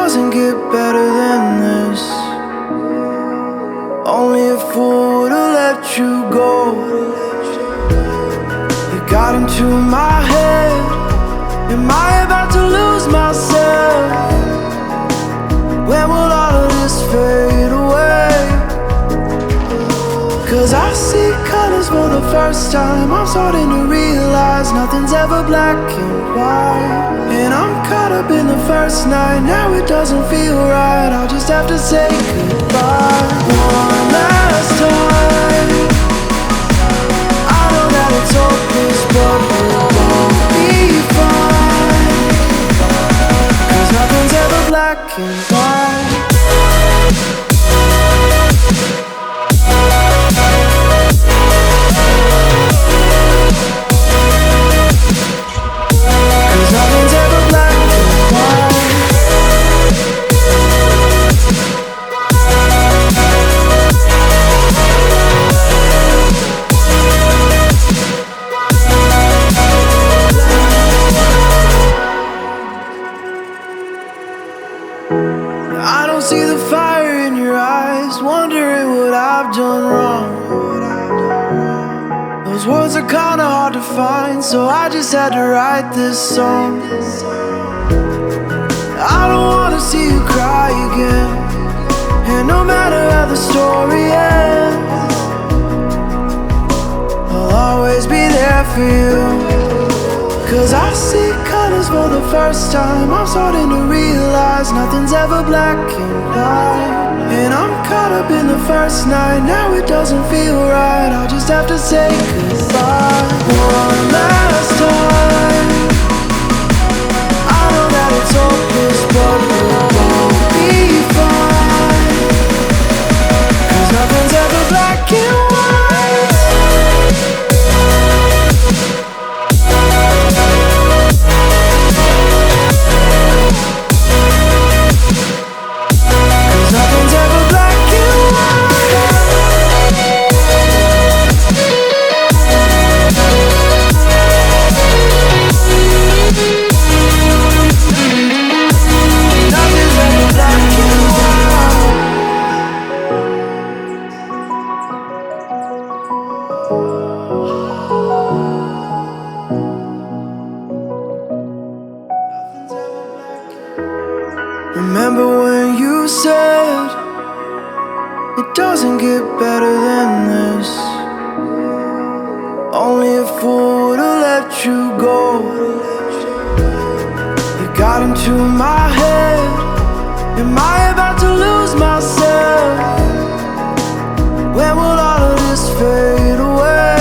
doesn't get better than this. Only a fool would've let you go. You got into my head. Am I about to lose myself? When will all of this fade away? Cause I see colors for the first time. I'm starting to realize nothing's ever black and white. And I'm caught up in the first night. Now it doesn't feel right. I'll just have to say goodbye one last time. I know that it's hopeless, but we'll both be fine. Cause nothing's ever black and white. I don't see the fire in your eyes, wondering what I've done wrong. Those words are kinda hard to find, so I just had to write this song. I don't wanna see you cry again, and no matter how the story ends, I'll always be there for you. Cause I see colors for the first time. I'm starting to realize nothing's ever black and white. And I'm caught up in the first night. Now it doesn't feel right. I'll just have to say goodbye one last time. I know that it's hopeless, but we'll both be fine. Cause nothing's ever black and white. Remember when you said it doesn't get better than this? Only a fool would've let you go. You got into my head. Am I about to lose myself? When will all of this fade away?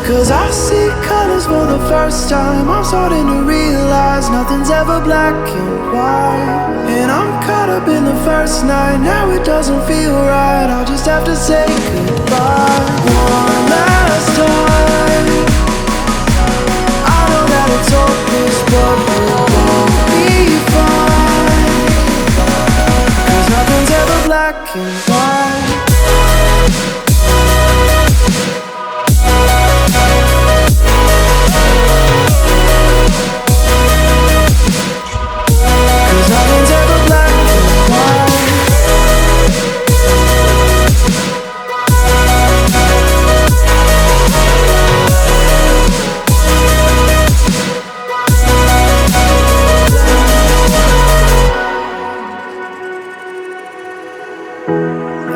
Cause I see colors for the first time. I'm starting to realize nothing's ever black and white. And I'm caught up in the first night. Now it doesn't feel right. I'll just have to say goodbye one last time. I know that it's hopeless, but we'll both be fine. Cause nothing's ever black and white.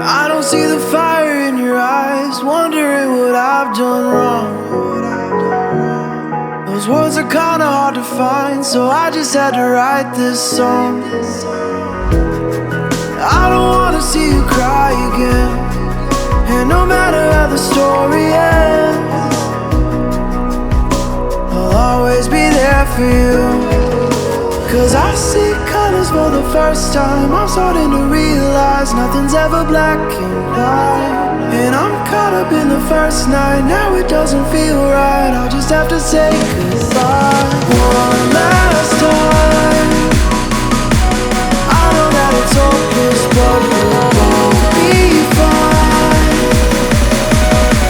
I don't see the fire in your eyes, wondering what I've done wrong. Those words are kinda hard to find, so I just had to write this song. I don't wanna see you cry again, and no matter how the story ends, I'll always be there for you. Cause I see colors for the first time. I'm starting to realize nothing's ever black and white. And I'm caught up in the first night. Now it doesn't feel right. I'll just have to say goodbye one last time. I know that it's hopeless, but we'll both be fine.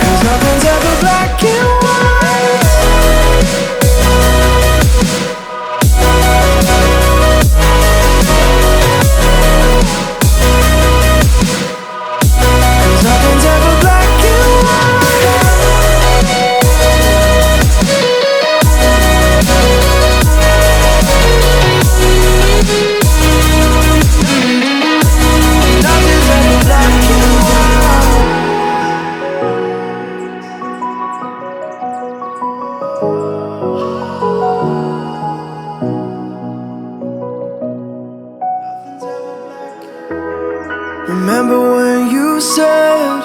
Cause nothing's ever black and white. Remember when you said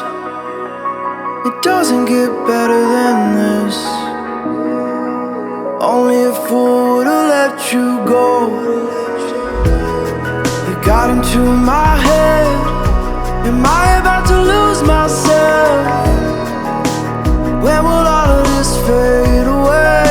it doesn't get better than this? Only a fool would've let you go. You got into my head. Am I about to lose myself? When will all of this fade away?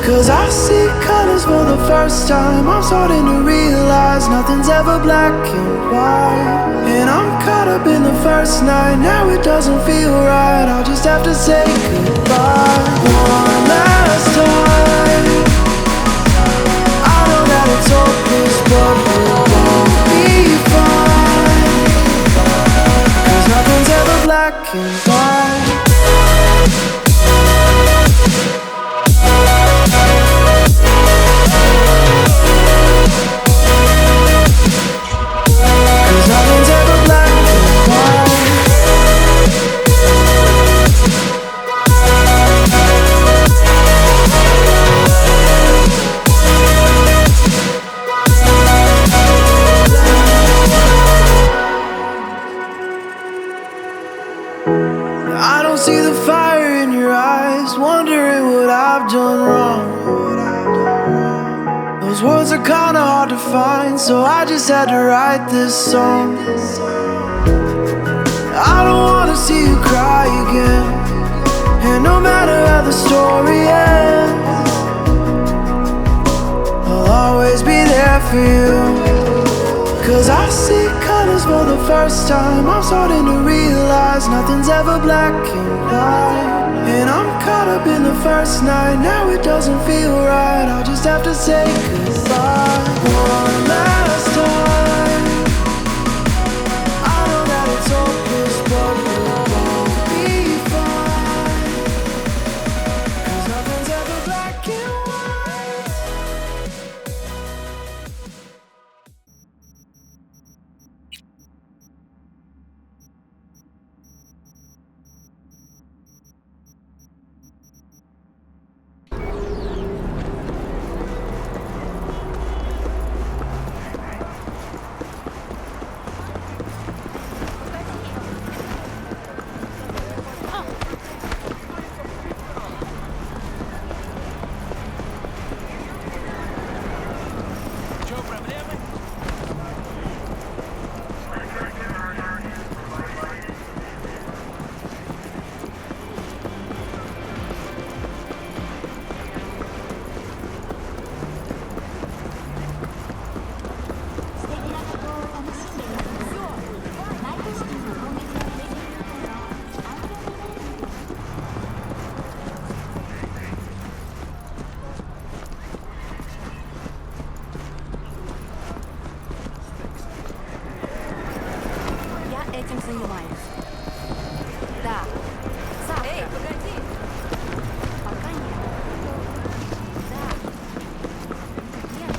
'Cause I see colors for the first time. I'm starting to realize nothing's ever black and white. And I'm caught up in the first night. Now it doesn't feel right. I'll just have to say goodbye one last time. I know that it's hopeless, but we'll both be fine. 'Cause nothing's ever black and white. I don't see the fire in your eyes, wondering what I've done wrong. Those words are kinda hard to find, so I just had to write this song. I don't wanna see you cry again, and no matter how the story ends, I'll always be there for you. 'Cause I see colors for the first time. I'm starting to realize nothing's ever black and white. And I'm caught up in the first night. Now it doesn't feel right. I'll just have to say goodbye one last time. I know that it's hopeless, but we'll both be fine. 'Cause nothing's ever black and white. Этим занимаюсь. Да. Завтра. Эй, погоди. Пока нет. Да. Нет.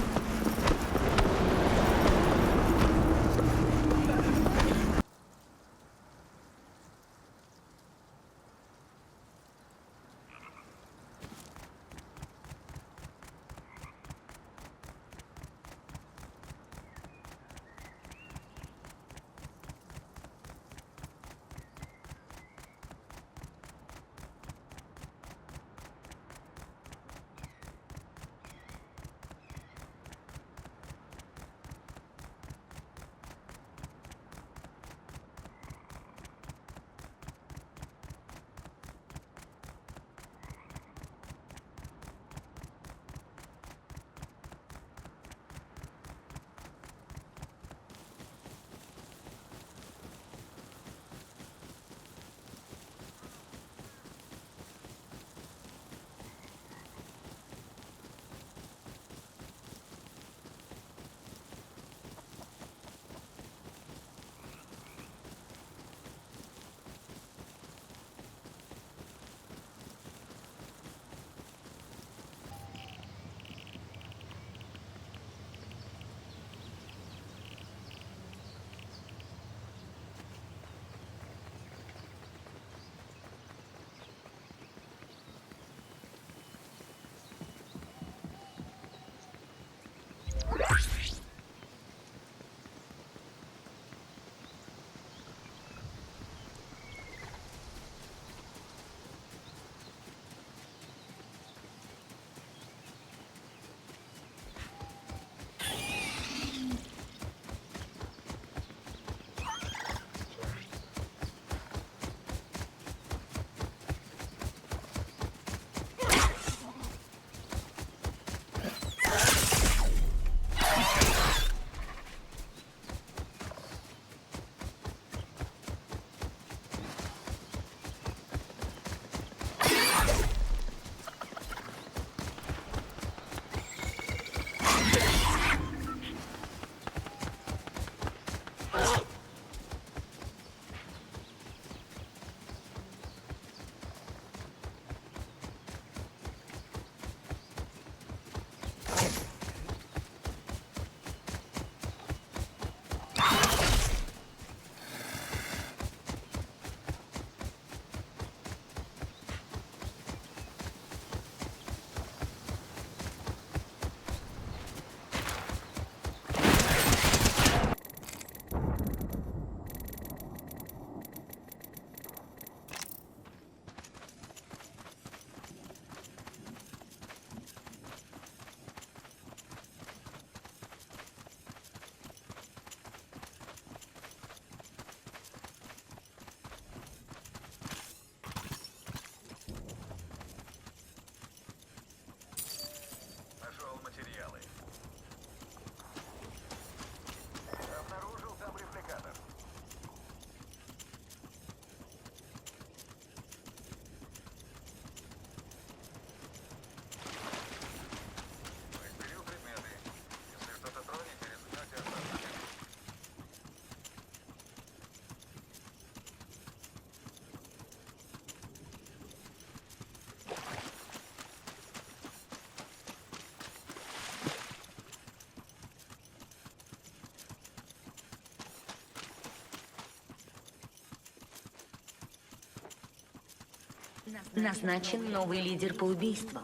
Назначен новый лидер по убийствам.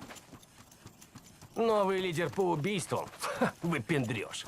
Новый лидер по убийствам? Ха, выпендрёж.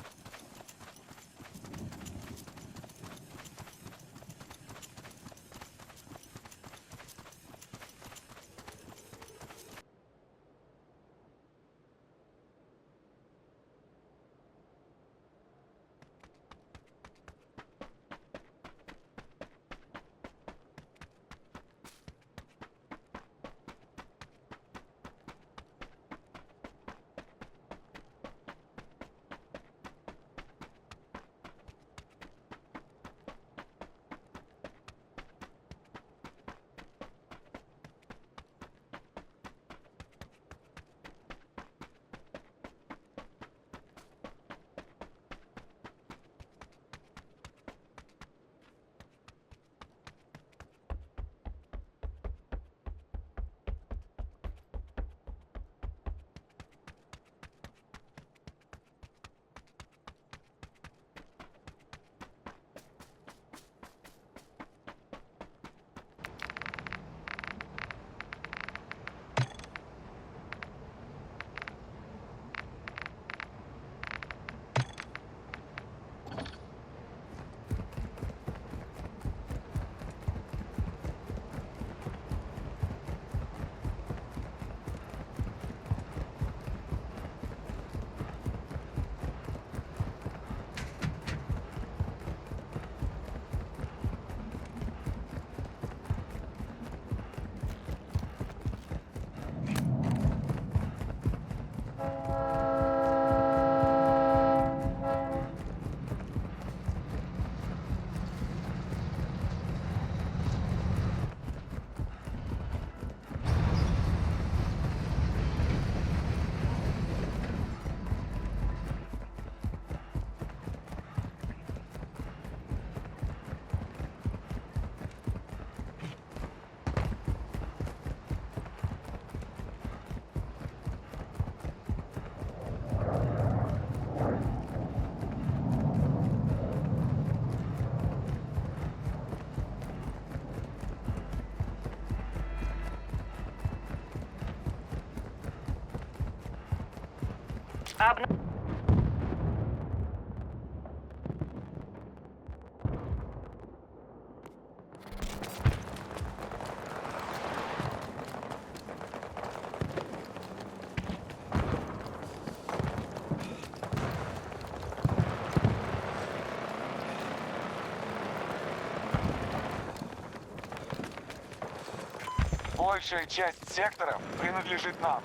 Большая часть секторов принадлежит нам.